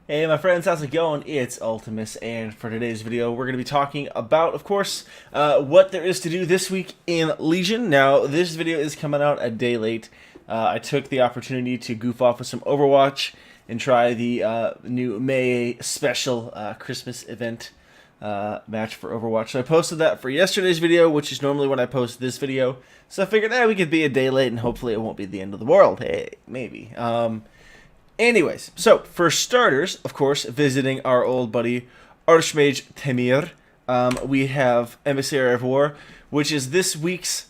Hey my friends, how's it going? It's Ultimus, and for today's video we're going to be talking about, of course, what there is to do this week in Legion. Now, this video is coming out a day late. I took the opportunity to goof off with some Overwatch and try the new May special Christmas event match for Overwatch. So I posted that for yesterday's video, which is normally when I post this video. So I figured, we could be a day late and hopefully it won't be the end of the world. Hey, maybe. Anyways, so for starters, of course, visiting our old buddy Archmage Temir, we have Emissary of War, which is this week's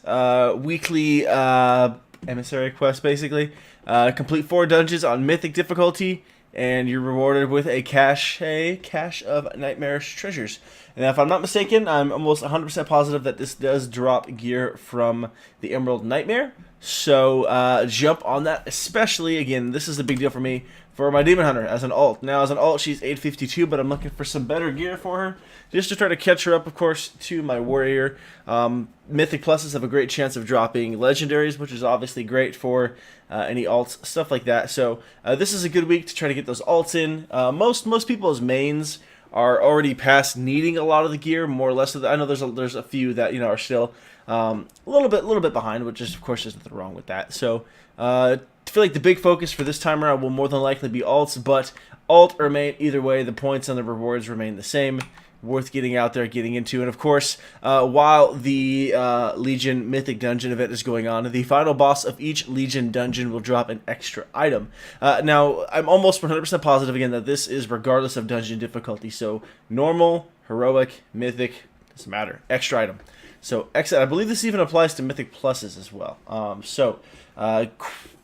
weekly emissary quest, basically. Complete 4 dungeons on Mythic difficulty, and you're rewarded with a cache of nightmarish treasures. And if I'm not mistaken, I'm almost 100% positive that this does drop gear from the Emerald Nightmare. So jump on that, especially, again, this is a big deal for me, for my Demon Hunter as an ult. Now, as an ult, she's 852, but I'm looking for some better gear for her, just to try to catch her up, of course, to my Warrior. Mythic Pluses have a great chance of dropping Legendaries, which is obviously great for any alts, stuff like that. So this is a good week to try to get those alts in. Most people's mains are already past needing a lot of the gear, more or less. I know there's a few that are still a little bit behind, which is, of course, there's nothing wrong with that. So I feel like the big focus for this time around will more than likely be alts, but alt or main, either way, the points and the rewards remain the same. Worth getting out there, getting into. And of course, while the Legion Mythic Dungeon event is going on, the final boss of each Legion dungeon will drop an extra item. Now, I'm almost 100% positive, again, that this is regardless of dungeon difficulty. So, normal, heroic, mythic, doesn't matter. Extra item. So, I believe this even applies to Mythic Pluses as well.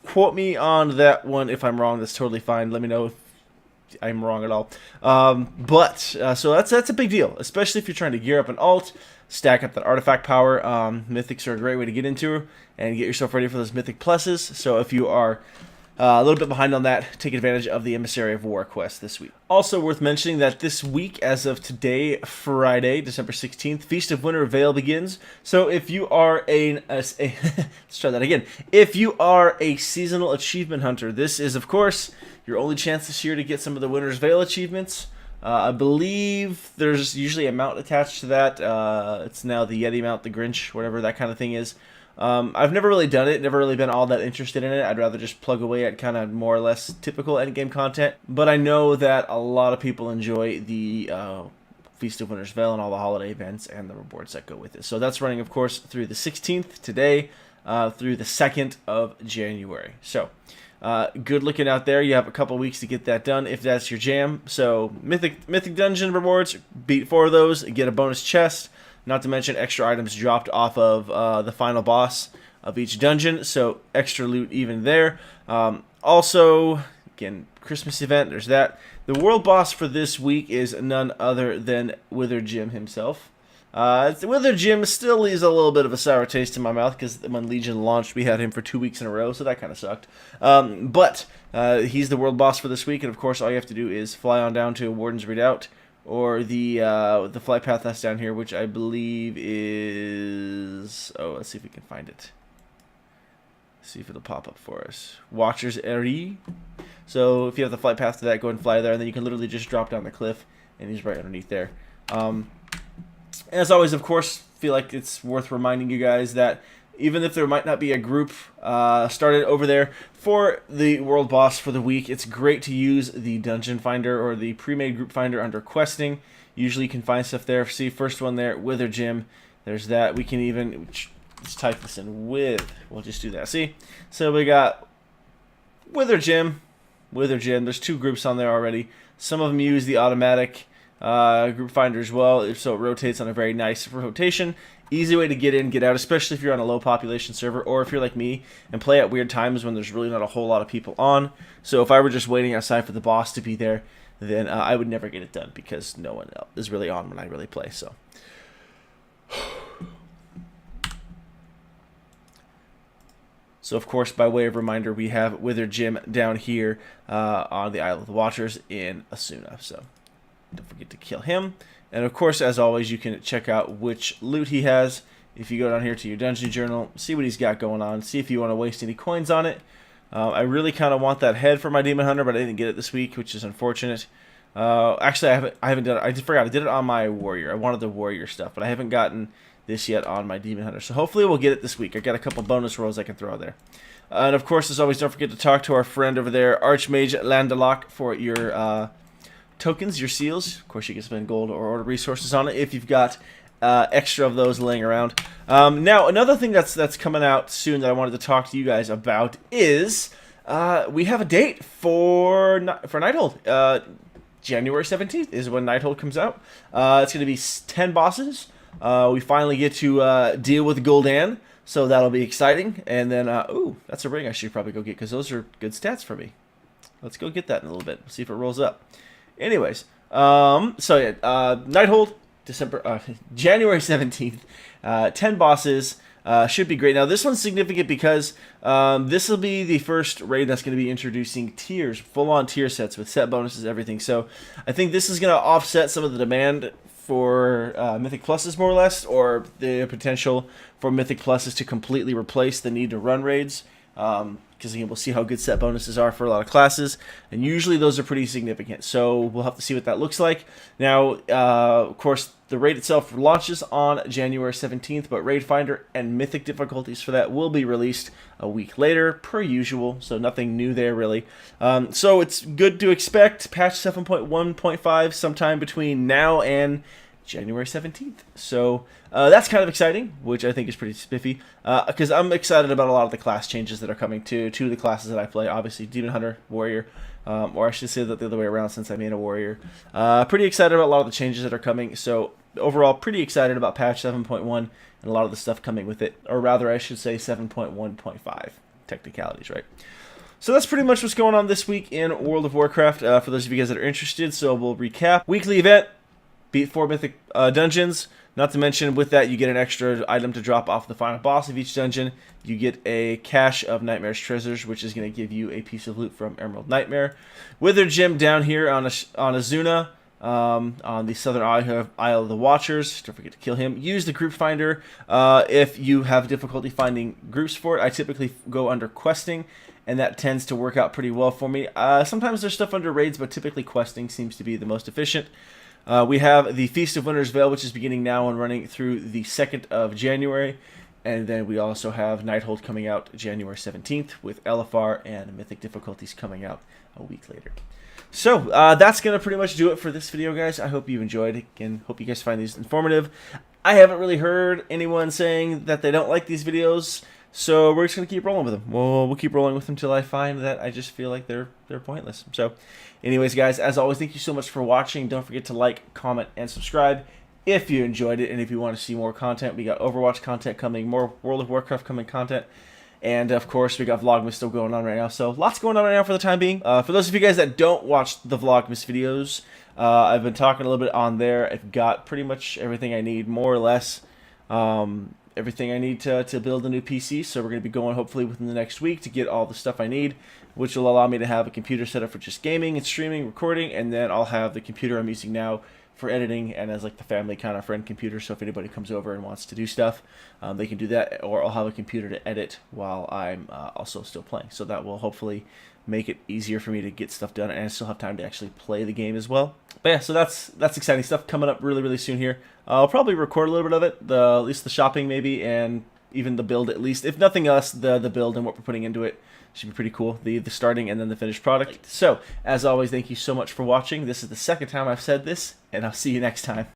Quote me on that one if I'm wrong. That's totally fine. Let me know if I'm wrong at all. So that's a big deal, especially if you're trying to gear up an alt, stack up that artifact power. Mythics are a great way to get into and get yourself ready for those Mythic Pluses. So if you are a little bit behind on that, take advantage of the Emissary of War quest this week. Also worth mentioning that this week, as of today, Friday, December 16th, Feast of Winter Veil begins. So if you are let's try that again. If you are a seasonal achievement hunter, this is, of course, your only chance this year to get some of the Winter's Veil achievements. I believe there's usually a mount attached to that. It's now the Yeti mount, the Grinch, whatever that kind of thing is. I've never really done it, never really been all that interested in it. I'd rather just plug away at kind of more or less typical endgame content. But I know that a lot of people enjoy the Feast of Winter's Veil and all the holiday events and the rewards that go with it. So that's running, of course, through the 16th today, through the 2nd of January. So good looking out there. You have a couple weeks to get that done if that's your jam. So Mythic Dungeon rewards, beat 4 of those, get a bonus chest. Not to mention extra items dropped off of the final boss of each dungeon, so extra loot even there. Also, again, Christmas event, there's that. The world boss for this week is none other than Wither Jim himself. Wither Jim still leaves a little bit of a sour taste in my mouth because when Legion launched, we had him for 2 weeks in a row, so that kind of sucked. But he's the world boss for this week, and of course, all you have to do is fly on down to Warden's Redoubt, or the flight path that's down here, which I believe is... Oh, let's see if we can find it. See if it'll pop up for us. Watcher's Eyrie. So if you have the flight path to that, go ahead and fly there, and then you can literally just drop down the cliff, and he's right underneath there. As always, of course, feel like it's worth reminding you guys that even if there might not be a group started over there for the world boss for the week, it's great to use the dungeon finder or the pre-made group finder under questing. Usually you can find stuff there. See, first one there, Wither Jim. There's that. We can even, let's type this in with, we'll just do that. See? So we got Wither Jim. There's 2 groups on there already. Some of them use the automatic group finder as well, so it rotates on a very nice rotation. Easy way to get in, get out, especially if you're on a low population server, or if you're like me and play at weird times when there's really not a whole lot of people on. So if I were just waiting outside for the boss to be there, then I would never get it done because no one else is really on when I really play. So of course, by way of reminder, we have Wither Jim down here on the Isle of the Watchers in Asuna. So don't forget to kill him. And of course, as always, you can check out which loot he has. If you go down here to your dungeon journal, see what he's got going on, see if you want to waste any coins on it. I really kind of want that head for my Demon Hunter, but I didn't get it this week, which is unfortunate. Actually, I haven't done it. I just forgot. I did it on my Warrior. I wanted the Warrior stuff, but I haven't gotten this yet on my Demon Hunter. So hopefully we'll get it this week. I got a couple bonus rolls I can throw there. And of course, as always, don't forget to talk to our friend over there, Archmage Landelock, for your tokens, your seals. Of course, you can spend gold or order resources on it if you've got extra of those laying around. Now, another thing that's coming out soon that I wanted to talk to you guys about is we have a date for Nighthold. January 17th is when Nighthold comes out. It's going to be 10 bosses. We finally get to deal with Gul'dan, so that'll be exciting. And then, ooh, that's a ring I should probably go get, because those are good stats for me. Let's go get that in a little bit. See if it rolls up. Anyways, so yeah, Nighthold, January 17th, 10 bosses. Should be great. Now, this one's significant because this will be the first raid that's going to be introducing tiers, full-on tier sets with set bonuses, everything. So I think this is going to offset some of the demand for Mythic Pluses, more or less, or the potential for Mythic Pluses to completely replace the need to run raids. Because we'll see how good set bonuses are for a lot of classes, and usually those are pretty significant. So we'll have to see what that looks like. Now, of course, the raid itself launches on January 17th, but Raid Finder and Mythic difficulties for that will be released a week later, per usual, so nothing new there, really. So it's good to expect patch 7.1.5 sometime between now and January 17th. So that's kind of exciting, which I think is pretty spiffy, because I'm excited about a lot of the class changes that are coming to the classes that I play. Obviously, Demon Hunter, Warrior, or I should say that the other way around since I made a Warrior. Pretty excited about a lot of the changes that are coming. So overall, pretty excited about patch 7.1 and a lot of the stuff coming with it. Or rather, I should say 7.1.5. Technicalities, right? So that's pretty much what's going on this week in World of Warcraft, for those of you guys that are interested. So we'll recap. Weekly event. Beat 4 Mythic dungeons. Not to mention, with that, you get an extra item to drop off the final boss of each dungeon. You get a cache of Nightmare's treasures, which is going to give you a piece of loot from Emerald Nightmare. Wither Gem down here on Azuna, on the southern Isle of the Watchers. Don't forget to kill him. Use the group finder if you have difficulty finding groups for it. I typically go under questing, and that tends to work out pretty well for me. Sometimes there's stuff under raids, but typically questing seems to be the most efficient. We have the Feast of Winter's Veil, which is beginning now and running through the 2nd of January. And then we also have Nighthold coming out January 17th with LFR and Mythic difficulties coming out a week later. So that's going to pretty much do it for this video, guys. I hope you enjoyed and hope you guys find these informative. I haven't really heard anyone saying that they don't like these videos, so we're just going to keep rolling with them. We'll keep rolling with them until I find that I just feel like they're pointless. So anyways, guys, as always, thank you so much for watching. Don't forget to like, comment, and subscribe if you enjoyed it. And if you want to see more content, we got Overwatch content coming, more World of Warcraft coming content. And, of course, we got Vlogmas still going on right now. So lots going on right now for the time being. For those of you guys that don't watch the Vlogmas videos, I've been talking a little bit on there. I've got pretty much everything I need, more or less. Everything I need to build a new PC. So we're going to be going, hopefully, within the next week to get all the stuff I need, which will allow me to have a computer set up for just gaming and streaming, recording, and then I'll have the computer I'm using now for editing and as like the family kind of friend computer. So if anybody comes over and wants to do stuff, they can do that, or I'll have a computer to edit while I'm also still playing. So that will hopefully make it easier for me to get stuff done, and I still have time to actually play the game as well. But yeah, so that's exciting stuff coming up really soon here. I'll probably record a little bit of it, at least the shopping maybe, and even the build at least. If nothing else, the build and what we're putting into it should be pretty cool. The starting and then the finished product. So, as always, thank you so much for watching. This is the second time I've said this, and I'll see you next time.